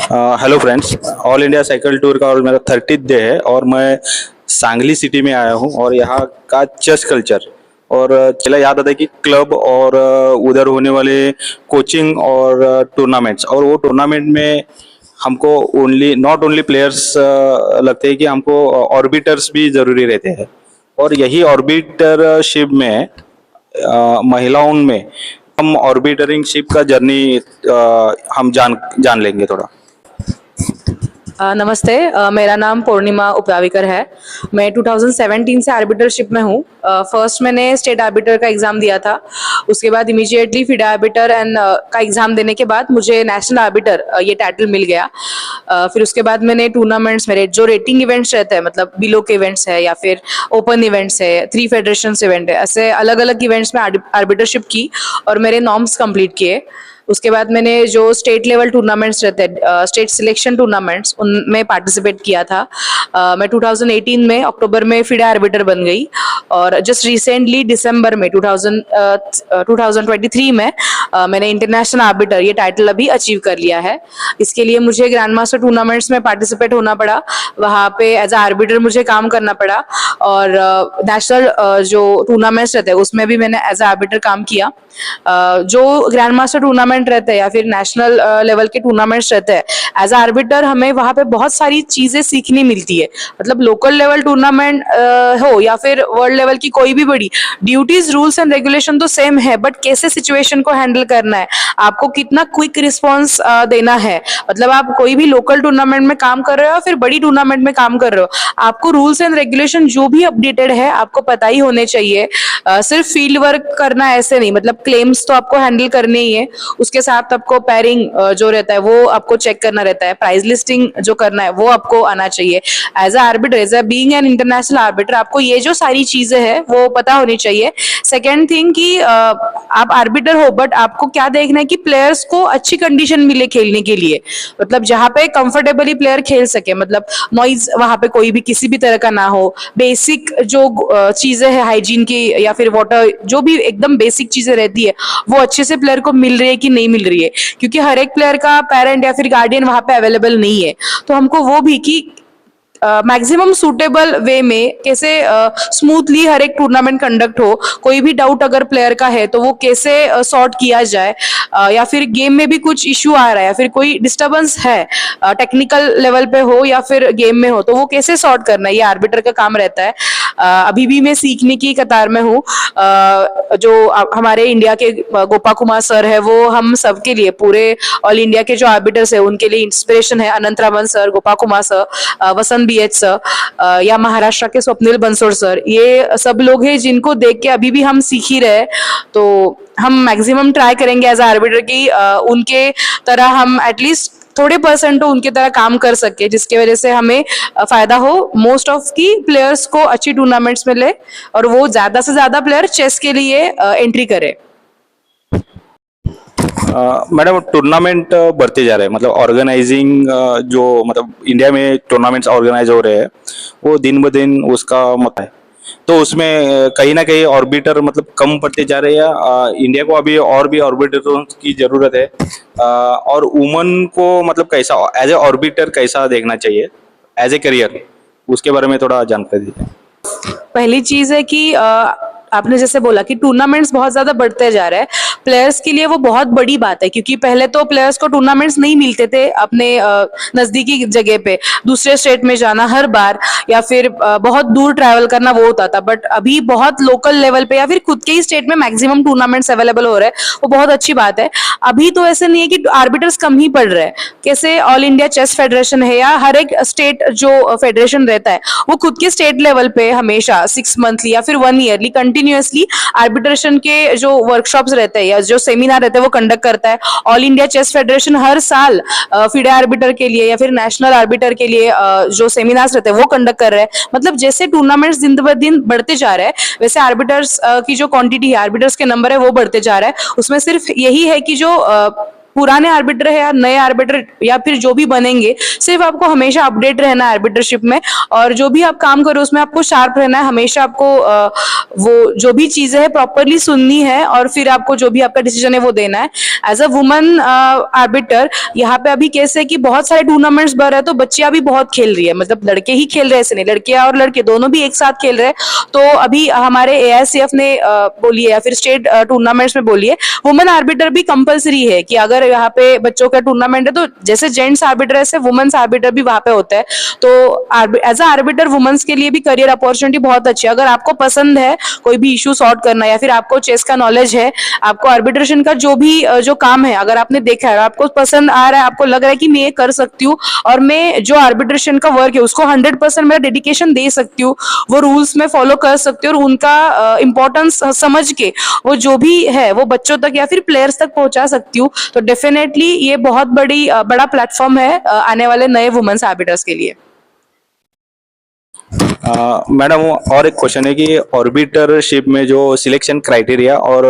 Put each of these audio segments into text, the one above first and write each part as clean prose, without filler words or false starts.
Hello friends. All India cycle tour का और मेरा 30th डे है और मैं सांगली सिटी में आया हूँ और यहाँ का चेस कल्चर और चला याद आता है कि क्लब और उधर होने वाले कोचिंग और टूर्नामेंट्स और वो टूर्नामेंट में हमको ओनली नॉट ओनली प्लेयर्स लगते हैं कि हमको ऑर्बिटर्स भी ज़रूरी रहते हैं और यही ऑर्बिटरशिप में महिलाओं में हम ऑर्बिटरिंग शिप का जर्नी हम जान जान लेंगे थोड़ा। नमस्ते। मेरा नाम पूर्णिमा उपराविकर है। मैं 2017 से आर्बिटरशिप में हूँ। फर्स्ट मैंने स्टेट आर्बिटर का एग्जाम दिया था, उसके बाद इमीडिएटली फिडे आर्बिटर एंड का एग्जाम देने के बाद मुझे नेशनल आर्बिटर ये टाइटल मिल गया। फिर उसके बाद मैंने टूर्नामेंट्स मेरे जो रेटिंग इवेंट्स रहते हैं, मतलब बिलो के इवेंट्स है या फिर ओपन इवेंट्स है, 3 फेडरेशन इवेंट है, ऐसे अलग अलग इवेंट्स में आर्बिटरशिप की और मेरे नॉर्म्स कंप्लीट किए। उसके बाद मैंने जो स्टेट लेवल टूर्नामेंट्स रहते हैं, स्टेट सिलेक्शन टूर्नामेंट्स, उनमें पार्टिसिपेट किया था। मैं 2018 में अक्टूबर में फिडे आर्बिटर बन गई और जस्ट रिसेंटली दिसंबर में 2023 में मैंने इंटरनेशनल आर्बिटर ये टाइटल अभी अचीव कर लिया है। इसके लिए मुझे ग्रैंड मास्टर टूर्नामेंट्स में पार्टिसिपेट होना पड़ा, वहाँ पे एज अ आर्बिटर मुझे काम करना पड़ा और नेशनल जो टूर्नामेंट्स रहते हैं उसमें भी मैंने एज अ आर्बिटर काम किया। जो ग्रैंड मास्टर टूर्नामेंट रहते हैं या फिर नेशनल लेवल के टूर्नामेंट्स रहते हैं, एज अ आर्बिटर हमें वहां पे बहुत सारी चीजें सीखनी मिलती है। मतलब लोकल लेवल टूर्नामेंट हो या फिर वर्ल्ड लेवल की कोई भी बड़ी, ड्यूटीज रूल्स एंड रेगुलेशन तो सेम है, बट कैसे सिचुएशन को हैंडल करना है, आपको कितना क्विक रिस्पॉन्स देना है। मतलब आप कोई भी लोकल टूर्नामेंट में काम कर रहे हो या फिर बड़ी टूर्नामेंट में काम कर रहे हो, आपको रूल्स एंड रेगुलेशन जो भी अपडेटेड है आपको पता ही होने चाहिए। सिर्फ फील्ड वर्क करना ऐसे नहीं, मतलब क्लेम्स तो आपको हैंडल करने ही है, उसके साथ आपको पैरिंग जो रहता है वो आपको चेक करना रहता है, प्राइज लिस्टिंग जो करना है वो आपको आना चाहिए। As a arbiter, as a being an international arbiter, आपको ये जो सारी चीजें हैं वो पता होनी चाहिए। सेकेंड थिंग कि आप आर्बिटर हो बट आपको क्या देखना है कि प्लेयर्स को अच्छी कंडीशन मिले खेलने के लिए, मतलब जहाँ पे कंफर्टेबली प्लेयर खेल सके, मतलब नॉइज वहां पे कोई भी किसी भी तरह का ना हो, बेसिक जो चीजें है हाइजीन की या फिर वाटर, जो भी एकदम बेसिक चीजें रहती है वो अच्छे से प्लेयर को मिल रही है कि नहीं मिल रही है, क्योंकि हर एक प्लेयर का पेरेंट या फिर गार्डियन वहां पे अवेलेबल नहीं है। तो हमको वो भी कि मैक्सिमम सूटेबल वे में कैसे स्मूथली हर एक टूर्नामेंट कंडक्ट हो, कोई भी डाउट अगर प्लेयर का है तो वो कैसे सॉर्ट किया जाए, या फिर गेम में भी कुछ इश्यू आ रहा है या फिर कोई डिस्टरबेंस है टेक्निकल लेवल पे हो या फिर गेम में हो, तो वो कैसे सॉर्ट करना है, ये आर्बिटर का काम रहता है। अभी भी मैं सीखने की कतार में हूँ। जो हमारे इंडिया के गोपा कुमार सर है, वो हम सबके लिए, पूरे ऑल इंडिया के जो आर्बिटर्स है उनके लिए इंस्पिरेशन है। अनंत रामन सर, गोपा कुमार सर, वसंत BH सर, या महाराष्ट्र के स्वप्निल बंसोड़ सर, ये सब लोग हैं जिनको देख के अभी भी हम सीख ही रहे। तो हम मैक्सिमम ट्राई करेंगे एज आर्बिटर की उनके तरह हम एटलीस्ट थोड़े परसेंट तो उनकी तरह काम कर सके, जिसकी वजह से हमें फायदा हो। मोस्ट ऑफ की प्लेयर्स को अच्छी टूर्नामेंट्स में ले और वो ज्यादा से ज्यादा प्लेयर चेस के लिए एंट्री करे। मैडम, टूर्नामेंट बढ़ते जा रहे हैं, मतलब ऑर्गेनाइजिंग जो मतलब इंडिया में टूर्नामेंट्स ऑर्गेनाइज हो रहे हैं वो दिन ब दिन उसका मत है, तो उसमें कहीं ना कहीं ऑर्बिटर मतलब कम पड़ते जा रहे हैं या इंडिया को अभी और भी ऑर्बिटरों की जरूरत है, और वुमन को मतलब कैसा एज ए ऑर्बिटर कैसा देखना चाहिए एज ए करियर, उसके बारे में थोड़ा जानकारी दीजिए। पहली चीज है कि आपने जैसे बोला कि टूर्नामेंट्स बहुत ज्यादा बढ़ते जा रहे हैं, प्लेयर्स के लिए वो बहुत बड़ी बात है, क्योंकि पहले तो प्लेयर्स को टूर्नामेंट्स नहीं मिलते थे अपने नजदीकी जगह पे, दूसरे स्टेट में जाना हर बार या फिर बहुत दूर ट्रैवल करना वो होता था। बट अभी बहुत लोकल लेवल पे या फिर खुद के ही स्टेट में मैक्सिमम टूर्नामेंट्स अवेलेबल हो रहे हैं, वो बहुत अच्छी बात है। अभी तो ऐसे नहीं है कि आर्बिटर्स कम ही पड़ रहे हैं, कैसे ऑल इंडिया चेस फेडरेशन है या हर एक स्टेट जो फेडरेशन रहता है वो खुद के स्टेट लेवल पे हमेशा 6 मंथली या फिर 1 ईयरली कंटिन्यूअसली आर्बिट्रेशन के जो वर्कशॉप्स रहते हैं या जो सेमिनार रहते हैं वो कंडक्ट करता है। ऑल इंडिया चेस फेडरेशन हर साल फिडे आर्बिटर के लिए या फिर नेशनल आर्बिटर के लिए जो सेमिनार्स रहते हैं वो कंडक्ट कर रहे हैं। मतलब जैसे टूर्नामेंट्स दिन ब दिन बढ़ते जा रहे हैं, वैसे आर्बिटर्स की जो क्वांटिटी है, आर्बिटर्स के नंबर है वो बढ़ते जा रहा है। उसमें सिर्फ यही है कि जो पुराने आर्बिटर है या नए आर्बिटर या फिर जो भी बनेंगे, सिर्फ आपको हमेशा अपडेट रहना है आर्बिटरशिप में, और जो भी आप काम करो उसमें आपको शार्प रहना है। हमेशा आपको वो जो भी चीजें है प्रॉपरली सुननी है और फिर आपको जो भी आपका डिसीजन है वो देना है। एज अ वुमन आर्बिटर यहाँ पे अभी कैसे है कि बहुत सारे टूर्नामेंट्स बढ़ रहे हैं, तो बच्चियां भी बहुत खेल रही है, मतलब लड़के ही खेल रहे हैं ऐसे नहीं, लड़कियां और लड़के दोनों भी एक साथ खेल रहे हैं। तो अभी हमारे AICF ने बोली है या फिर स्टेट टूर्नामेंट्स में बोली है वुमेन आर्बिटर भी कंपलसरी है कि अगर यहाँ पे बच्चों का टूर्नामेंट है तो जैसे जेंट्स आर्बिटर ऐसे वुमेन्स आर्बिटर भी वहां पे होता है। तो एज अ आर्बिटर वुमेन्स के लिए भी करियर अपॉर्चुनिटी बहुत अच्छी है। अगर आपको पसंद है कोई भी इशू सॉर्ट करना या फिर आपको चेस का नॉलेज है, आपको आर्बिट्रेशन का जो भी जो काम है अगर आपने देखा है, आपको पसंद आ रहा है, आपको लग रहा है कि मैं ये कर सकती हूँ और मैं जो आर्बिट्रेशन का वर्क है उसको 100% मेरा डेडिकेशन दे सकती हूँ, वो रूल्स में फॉलो कर सकती हूँ और उनका इंपॉर्टेंस समझ के वो जो भी है वो बच्चों तक या फिर प्लेयर्स तक पहुंचा सकती हूँ, तो डेफिनेटली ये बहुत बड़ा प्लेटफॉर्म है आने वाले नए वुमेन्स आर्बिटर्स के लिए। मैडम और एक क्वेश्चन है कि ऑर्बिटरशिप में जो सिलेक्शन क्राइटेरिया और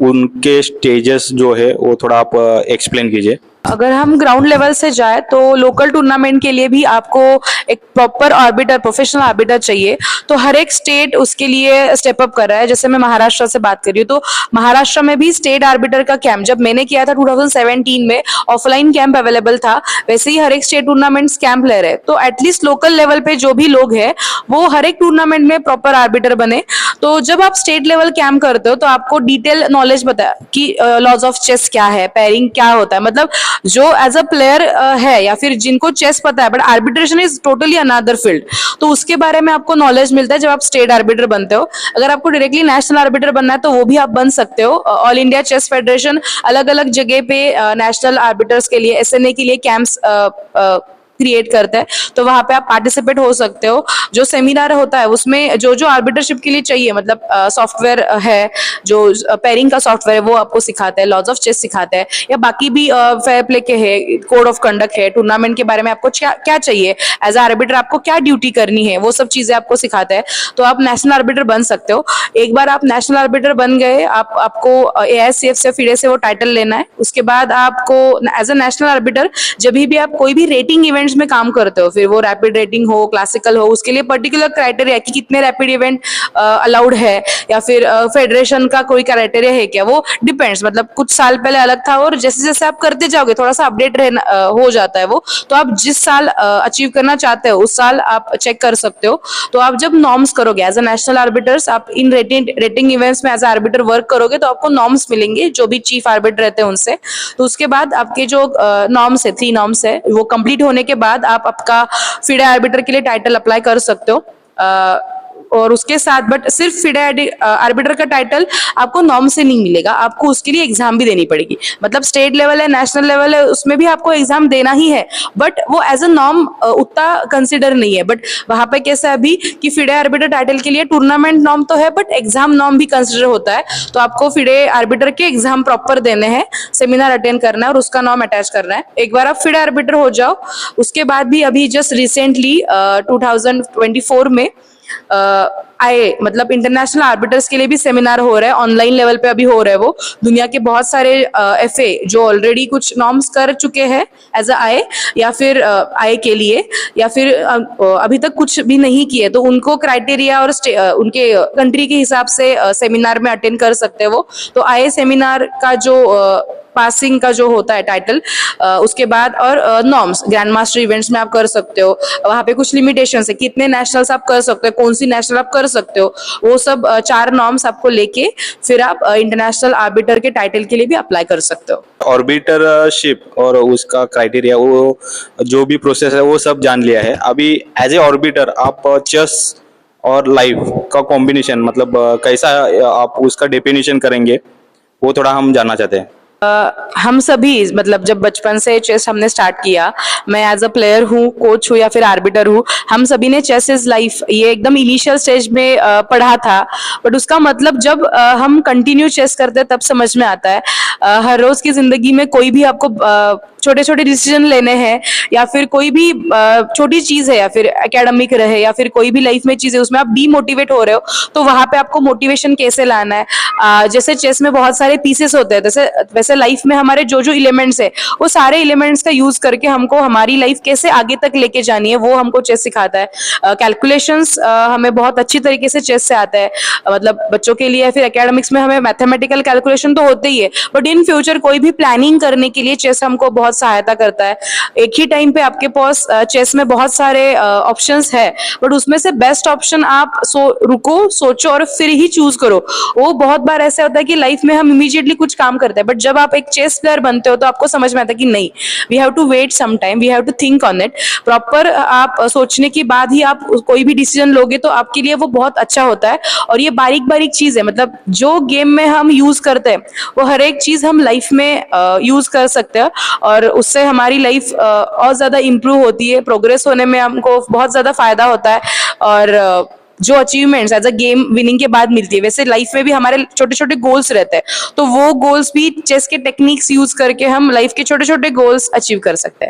उनके स्टेजेस जो है वो थोड़ा आप एक्सप्लेन कीजिए। अगर हम ग्राउंड लेवल से जाए तो लोकल टूर्नामेंट के लिए भी आपको एक प्रॉपर आर्बिटर, प्रोफेशनल आर्बिटर चाहिए। तो हर एक स्टेट उसके लिए स्टेप अप कर रहा है। जैसे मैं महाराष्ट्र से बात कर रही हूँ तो महाराष्ट्र में भी स्टेट आर्बिटर का कैंप जब मैंने किया था 2017 में ऑफलाइन कैंप अवेलेबल था, वैसे ही हर एक स्टेट टूर्नामेंट्स कैंप ले रहे हैं। तो एटलीस्ट लोकल लेवल पे जो भी लोग हैं वो हर एक टूर्नामेंट में प्रॉपर आर्बिटर बने। तो जब आप स्टेट लेवल कैंप करते हो तो आपको डिटेल नॉलेज बताया कि लॉज ऑफ चेस क्या है, पेयरिंग क्या होता है, मतलब जो एज अ प्लेयर है या फिर जिनको चेस पता है but arbitration is totally another field, तो उसके बारे में आपको नॉलेज मिलता है जब आप स्टेट आर्बिटर बनते हो। अगर आपको डायरेक्टली नेशनल आर्बिटर बनना है तो वो भी आप बन सकते हो। ऑल इंडिया चेस फेडरेशन अलग अलग जगह पे नेशनल आर्बिटर्स के लिए, SNA के लिए कैंप्स क्रिएट करता है, तो वहां पे आप पार्टिसिपेट हो सकते हो। जो सेमिनार होता है उसमें जो जो आर्बिटरशिप के लिए चाहिए, मतलब सॉफ्टवेयर है जो पेयरिंग का सॉफ्टवेयर है वो आपको सिखाता है, लॉज ऑफ चेस सिखाता है, या बाकी भी फेयर प्ले के है, कोड ऑफ कंडक्ट है, टूर्नामेंट के बारे में आपको क्या चाहिए, एज आर्बिटर आपको क्या ड्यूटी करनी है, वो सब चीजें आपको सिखाता है। तो आप नेशनल आर्बिटर बन सकते हो। एक बार आप नेशनल आर्बिटर बन गए, आपको AICF से फिर से वो टाइटल लेना है। उसके बाद आपको एज अ नेशनल आर्बिटर जब भी आप कोई भी रेटिंग इवेंट में काम करते हो, फिर वो रैपिड रेटिंग हो, क्लासिकल हो, उसके लिए पर्टिकुलर क्राइटेरिया कि कितने रैपिड इवेंट अलाउड है या फिर फेडरेशन का कोई क्राइटेरिया है क्या, वो डिपेंड्स। मतलब कुछ साल पहले अलग था और जैसे जैसे आप करते जाओगे थोड़ा सा अपडेट रहना हो जाता है वो। तो आप जिस साल अचीव करना चाहते हो उस साल आप चेक कर सकते हो। तो आप जब नॉर्म्स करोगे एज अ नेशनल आर्बिटर्स, आप इन रेटिंग इवेंट्स में एज आर्बिटर वर्क करोगे तो आपको नॉर्म्स मिलेंगे जो भी चीफ आर्बिटर रहते हैं उनसे। तो उसके बाद आपके जो नॉर्म्स है, 3 नॉर्म्स है, वो कंप्लीट होने के बाद आप आपका FIDE आर्बिटर के लिए टाइटल अप्लाई कर सकते हो। और उसके साथ बट सिर्फ FIDE आर्बिटर का टाइटल आपको नॉर्म से नहीं मिलेगा, आपको उसके लिए एग्जाम भी देनी पड़ेगी। मतलब स्टेट लेवल है, नेशनल लेवल है, उसमें भी आपको एग्जाम देना ही है, बट वो एज अ नॉर्म उतना कंसिडर नहीं है। बट वहां पे कैसा है अभी कि FIDE आर्बिटर टाइटल के लिए टूर्नामेंट नॉर्म तो है बट एग्जाम नॉर्म भी कंसिडर होता है। तो आपको FIDE आर्बिटर के एग्जाम प्रॉपर देने हैं, सेमिनार अटेंड करना है और उसका नॉर्म अटैच करना है। एक बार आप FIDE आर्बिटर हो जाओ, उसके बाद भी अभी जस्ट रिसेंटली 2024 में आए, मतलब इंटरनेशनल आर्बिटर्स के लिए भी सेमिनार हो रहा है, ऑनलाइन लेवल पे अभी हो रहा है वो। दुनिया के बहुत सारे FA जो ऑलरेडी कुछ नॉर्म्स कर चुके हैं एज अ आए या फिर आए के लिए, या फिर अभी तक कुछ भी नहीं किए, तो उनको क्राइटेरिया और उनके कंट्री के हिसाब से सेमिनार में अटेंड कर सकते हैं वो। तो आए सेमिनार का जो पासिंग का जो होता है टाइटल, उसके बाद और नॉर्म्स ग्रैंड मास्टर इवेंट्स में आप कर सकते हो। वहां पे कुछ लिमिटेशंस है, कितने नेशनल्स आप कर सकते हो, कौन सी नेशनल आप कर सकते हो, वो सब 4 नॉर्म्स आपको लेके फिर आप इंटरनेशनल आर्बिटर के टाइटल के लिए भी अप्लाई कर सकते हो। ऑर्बिटरशिप और उसका क्राइटेरिया, वो जो भी प्रोसेस है वो सब जान लिया है। अभी एज ए ऑर्बिटर आप चेस और लाइव का कॉम्बिनेशन, मतलब कैसा आप उसका डेफिनेशन करेंगे, वो थोड़ा हम जानना चाहते हैं। हम सभी मतलब जब बचपन से चेस हमने स्टार्ट किया, मैं एज अ प्लेयर हूँ, कोच हूँ या फिर आर्बिटर हूँ, हम सभी ने चेस इज लाइफ ये एकदम इनिशियल स्टेज में पढ़ा था। बट उसका मतलब जब हम कंटिन्यू चेस करते हैं तब समझ में आता है। हर रोज की जिंदगी में कोई भी आपको छोटे छोटे डिसीजन लेने हैं या फिर कोई भी छोटी चीज है या फिर एकेडमिक रहे या फिर कोई भी लाइफ में चीज है उसमें आप डीमोटिवेट हो रहे हो, तो वहां पे आपको मोटिवेशन कैसे लाना है। जैसे चेस में बहुत सारे पीसेस होते हैं, वैसे जैसे लाइफ में हमारे जो जो एलिमेंट्स है वो सारे एलिमेंट्स का यूज करके हमको हमारी लाइफ कैसे आगे तक लेके जानी है वो हमको चेस सिखाता है। कैलकुलेशंस हमें बहुत अच्छी तरीके से चेस से आता है, मतलब बच्चों के लिए फिर एकेडमिक्स में हमें मैथमेटिकल कैलकुलेशन तो होते ही है, बट इन फ्यूचर कोई भी प्लानिंग करने के लिए चेस हमको बहुत सहायता करता है। एक ही टाइम पे आपके पास चेस में बहुत सारे ऑप्शंस है, बट उसमें से बेस्ट ऑप्शन आप रुको सोचो और फिर ही चूज करो। वो बहुत बार ऐसा होता है कि लाइफ में हम इमीडिएटली कुछ काम करते हैं, बट जब आप एक चेस प्लेयर बनते हो तो आपको समझ में आता है कि नहीं, we have to wait some time, we have to think on it. Proper आप सोचने के बाद ही आप कोई भी डिसीजन लोगे तो आपके लिए वो बहुत अच्छा होता है। और ये बारीक बारीक चीज है, मतलब जो गेम में हम यूज करते हैं वो हर एक चीज हम लाइफ में यूज कर सकते हैं, और उससे हमारी लाइफ और ज्यादा इंप्रूव होती है, प्रोग्रेस होने में हमको बहुत ज्यादा फायदा होता है। और जो achievements as a game winning के बाद मिलती है, वैसे लाइफ में भी हमारे छोटे छोटे गोल्स रहते हैं, तो वो गोल्स भी चेस के टेक्निक्स यूज करके हम लाइफ के छोटे छोटे गोल्स अचीव कर सकते हैं।